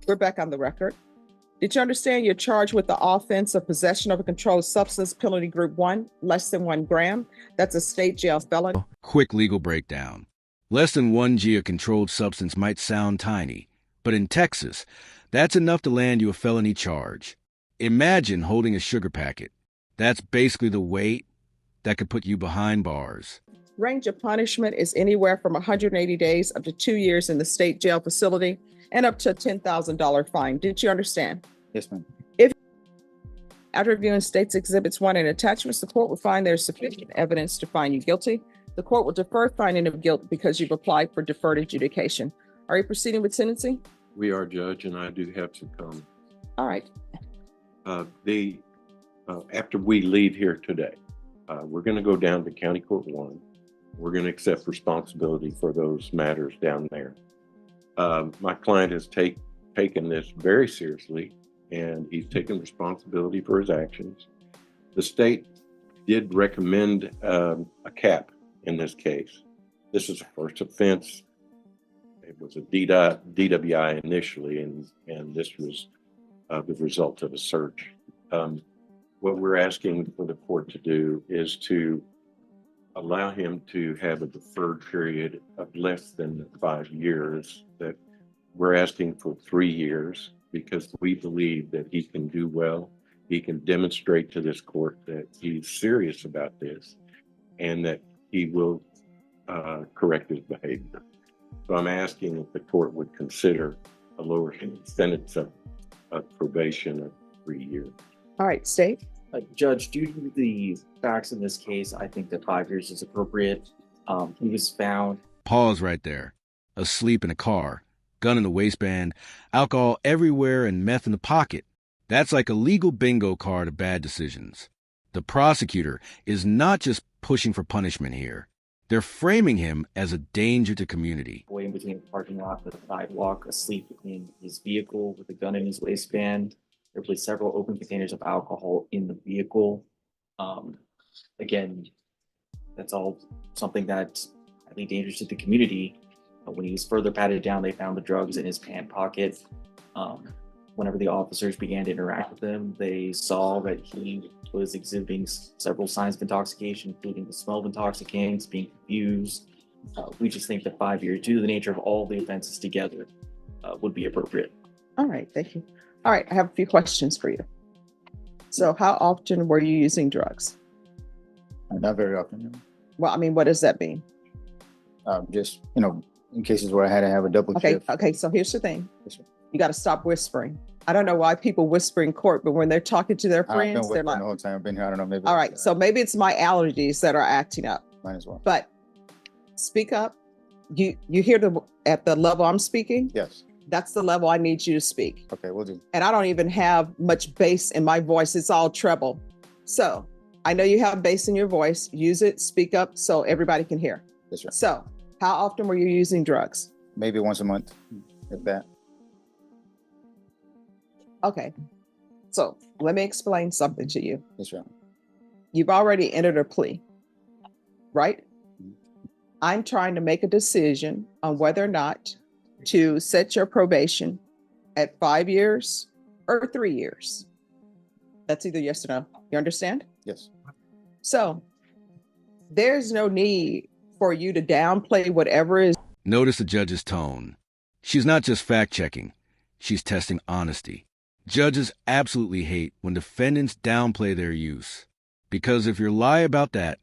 We're back on the record. Did you understand you're charged with the offense of possession of a controlled substance, penalty group 1, less than 1 gram? That's a state jail felony. Quick legal breakdown. Less than 1 g of controlled substance might sound tiny, but in Texas, that's enough to land you a felony charge. Imagine holding a sugar packet. That's basically the weight that could put you behind bars. Range of punishment is anywhere from 180 days up to 2 years in the state jail facility and up to a $10,000 fine. Did you understand? Yes, ma'am. After reviewing State's Exhibits 1 and attachments, the court will find there is sufficient evidence to find you guilty. The court will defer finding of guilt because you've applied for deferred adjudication. Are you proceeding with sentencing? We are, Judge, and I do have some comments. All right. After we leave here today, we're going to go down to County Court 1. We're going to accept responsibility for those matters down there. My client has taken this very seriously, and he's taken responsibility for his actions. The state did recommend a cap in this case. This is a first offense. It was a DWI initially, and this was the result of a search. What we're asking for the court to do is to allow him to have a deferred period of less than 5 years. That we're asking for 3 years because we believe that he can do well. He can demonstrate to this court that he's serious about this and that he will correct his behavior. So I'm asking if the court would consider a lower sentence of probation of 3 years. All right, State. Judge, due to the facts in this case, I think that 5 years is appropriate. He was found. Pause right there. Asleep in a car, gun in the waistband, alcohol everywhere, and meth in the pocket. That's like a legal bingo card of bad decisions. The prosecutor is not just pushing for punishment here. They're framing him as a danger to community. Way in between the parking lot and the sidewalk, asleep in his vehicle with a gun in his waistband. There were several open containers of alcohol in the vehicle. Again, that's all something that's highly dangerous to the community. When he was further patted down, they found the drugs in his pant pocket. Whenever the officers began to interact with him, they saw that he was exhibiting several signs of intoxication, including the smell of intoxicants, being confused. We just think that 5 years, due to the nature of all the offenses together, would be appropriate. All right, thank you. All right, I have a few questions for you. So how often were you using drugs? Not very often. Well, I mean, what does that mean? Just, in cases where I had to have a double shift. Okay, so here's the thing. Yes, sir. You got to stop whispering. I don't know why people whisper in court, but when they're talking to their friends, they're like, the whole time I've been here. I don't know. Maybe. All right, so maybe it's my allergies that are acting up. Mine as well. But speak up. You hear at the level I'm speaking? Yes. That's the level I need you to speak. Okay, we'll do. And I don't even have much bass in my voice. It's all treble. So I know you have bass in your voice. Use it, speak up so everybody can hear. Yes, sir. So how often were you using drugs? Maybe once a month, if that. Okay. So let me explain something to you. Yes, sir. You've already entered a plea, right? I'm trying to make a decision on whether or not to set your probation at 5 years or 3 years. That's either yes or no. You understand? Yes. So there's no need for you to downplay whatever is. Notice the judge's tone. She's not just fact-checking. She's testing honesty. Judges absolutely hate when defendants downplay their use. Because if you lie about that,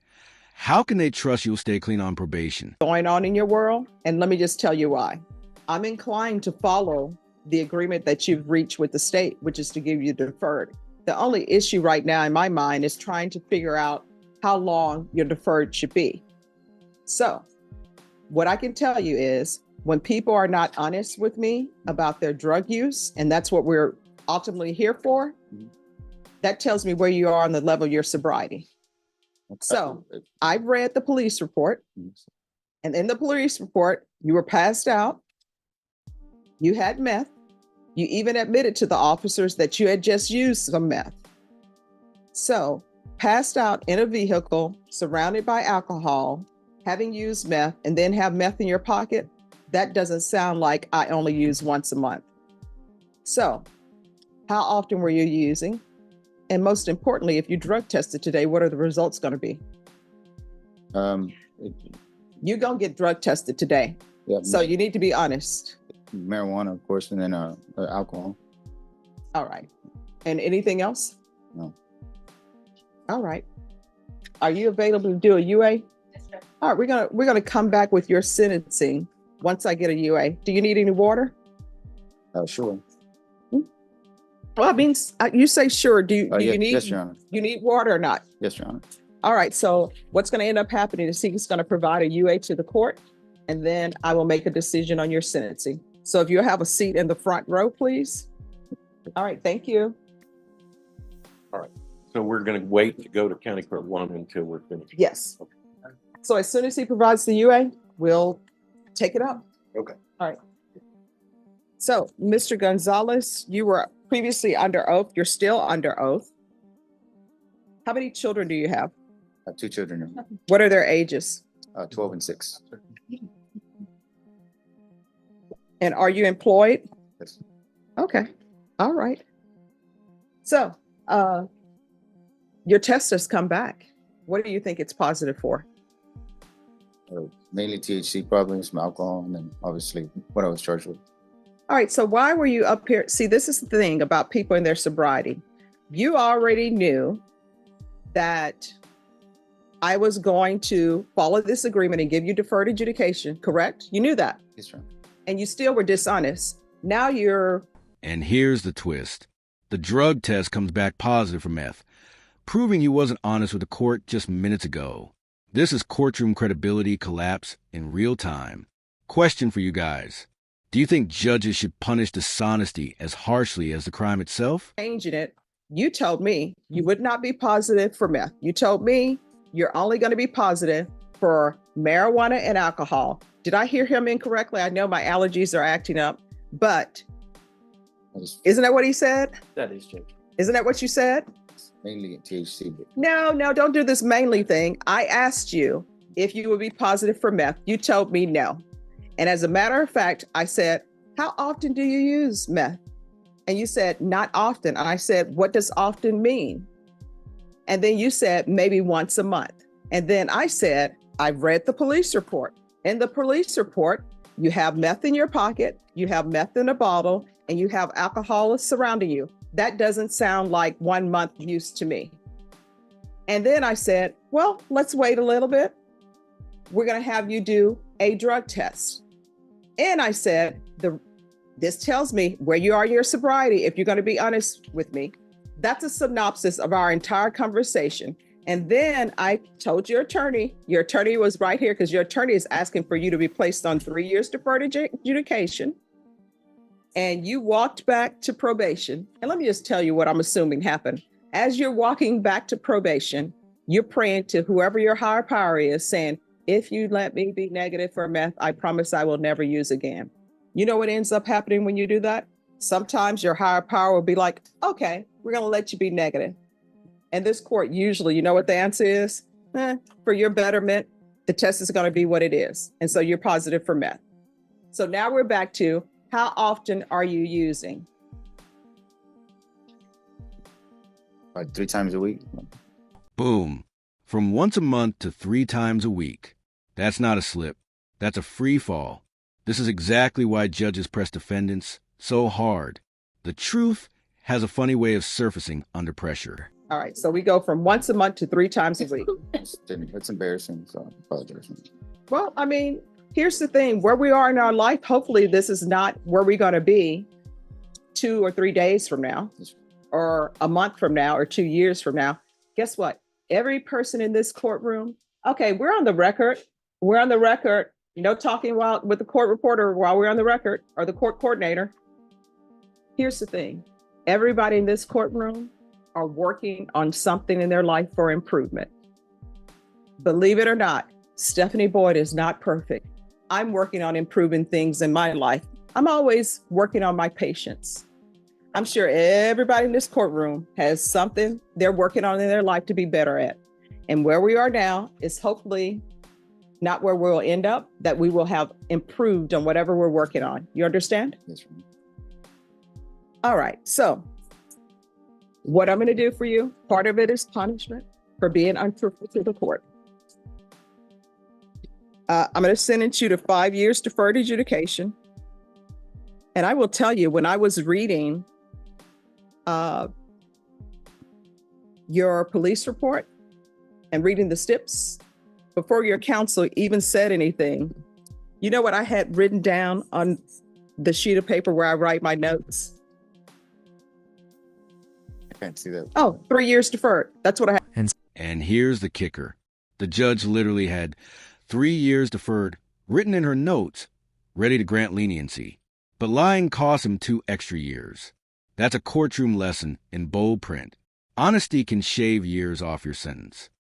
how can they trust you'll stay clean on probation? Going on in your world, and let me just tell you why. I'm inclined to follow the agreement that you've reached with the state, which is to give you deferred. The only issue right now in my mind is trying to figure out how long your deferred should be. So what I can tell you is when people are not honest with me about their drug use, and that's what we're ultimately here for, that tells me where you are on the level of your sobriety. Okay. So I've read the police report, and in the police report, you were passed out. You had meth. You even admitted to the officers that you had just used some meth. So passed out in a vehicle, surrounded by alcohol, having used meth, and then have meth in your pocket, that doesn't sound like I only use once a month. So, how often were you using? And most importantly, if you drug tested today, what are the results going to be? You're going to get drug tested today. Yeah. So you need to be honest. Marijuana, of course, and then alcohol. All right. And anything else? No. All right. Are you available to do a UA? Yes, sir. All right, we're gonna come back with your sentencing once I get a UA. Do you need any water? Sure. Well, I mean, you say sure. Do you need yes, Your Honor. you need water or not? Yes, Your Honor. All right. So what's going to end up happening is he's going to provide a UA to the court, and then I will make a decision on your sentencing. So if you have a seat in the front row, please. All right. Thank you. So we're going to wait to go to County Court 1 until we're finished. Yes. So as soon as he provides the UA, we'll take it up. Okay. All right. So, Mr. Gonzalez, you were previously under oath. You're still under oath. How many children do you have? I have 2 children, What are their ages? 12 and 6. And are you employed? Yes. Okay. All right. So, your test has come back. What do you think it's positive for? Mainly THC problems, some alcohol, and then obviously what I was charged with. All right. So why were you up here? See, this is the thing about people in their sobriety. You already knew that I was going to follow this agreement and give you deferred adjudication, correct? You knew that. Yes, sir. And you still were dishonest. Now you're... And here's the twist. The drug test comes back positive for meth, proving you wasn't honest with the court just minutes ago. This is courtroom credibility collapse in real time. Question for you guys. Do you think judges should punish dishonesty as harshly as the crime itself? Changing it. You told me you would not be positive for meth. You told me you're only going to be positive for marijuana and alcohol. Did I hear him incorrectly? I know my allergies are acting up, but isn't that what he said? That is Jake. Isn't that what you said? Mainly THC. No, don't do this mainly thing. I asked you if you would be positive for meth. You told me no. And as a matter of fact, I said, how often do you use meth? And you said, not often. And I said, what does often mean? And then you said, maybe once a month. And then I said, I've read the police report. In the police report, you have meth in your pocket, you have meth in a bottle, and you have alcohol surrounding you. That doesn't sound like 1 month use to me. And then I said, well, let's wait a little bit. We're going to have you do a drug test. And I said, this tells me where you are in your sobriety. If you're going to be honest with me, that's a synopsis of our entire conversation. And then I told your attorney was right here because your attorney is asking for you to be placed on 3 years deferred adjudication. And you walked back to probation. And let me just tell you what I'm assuming happened. As you're walking back to probation, you're praying to whoever your higher power is, saying, if you let me be negative for meth, I promise I will never use again. You know what ends up happening when you do that? Sometimes your higher power will be like, okay, we're going to let you be negative. And this court usually, you know what the answer is? For your betterment, the test is going to be what it is. And so you're positive for meth. So now we're back to, how often are you using? 3 times a week. Boom. From once a month to 3 times a week. That's not a slip. That's a free fall. This is exactly why judges press defendants so hard. The truth has a funny way of surfacing under pressure. All right. So we go from once a month to 3 times a week. It's embarrassing. So I apologize. Well, I mean, here's the thing, where we are in our life, hopefully this is not where we're going to be 2 or 3 days from now, or a month from now, or 2 years from now. Guess what? Every person in this courtroom, okay, we're on the record. We're on the record, talking with the court reporter while we're on the record, or the court coordinator. Here's the thing. Everybody in this courtroom are working on something in their life for improvement. Believe it or not, Stephanie Boyd is not perfect. I'm working on improving things in my life. I'm always working on my patience. I'm sure everybody in this courtroom has something they're working on in their life to be better at. And where we are now is hopefully not where we'll end up, that we will have improved on whatever we're working on. You understand? Yes, All right. So what I'm going to do for you, part of it is punishment for being untruthful to the court. I'm going to sentence you to 5 years deferred adjudication. And I will tell you, when I was reading your police report and reading the steps before your counsel even said anything, you know what I had written down on the sheet of paper where I write my notes? I can't see that. Oh, 3 years deferred. That's what I had. And here's the kicker. The judge literally had 3 years deferred written in her notes, ready to grant leniency. But lying cost him 2 extra years. That's a courtroom lesson in bold print. Honesty can shave years off your sentence.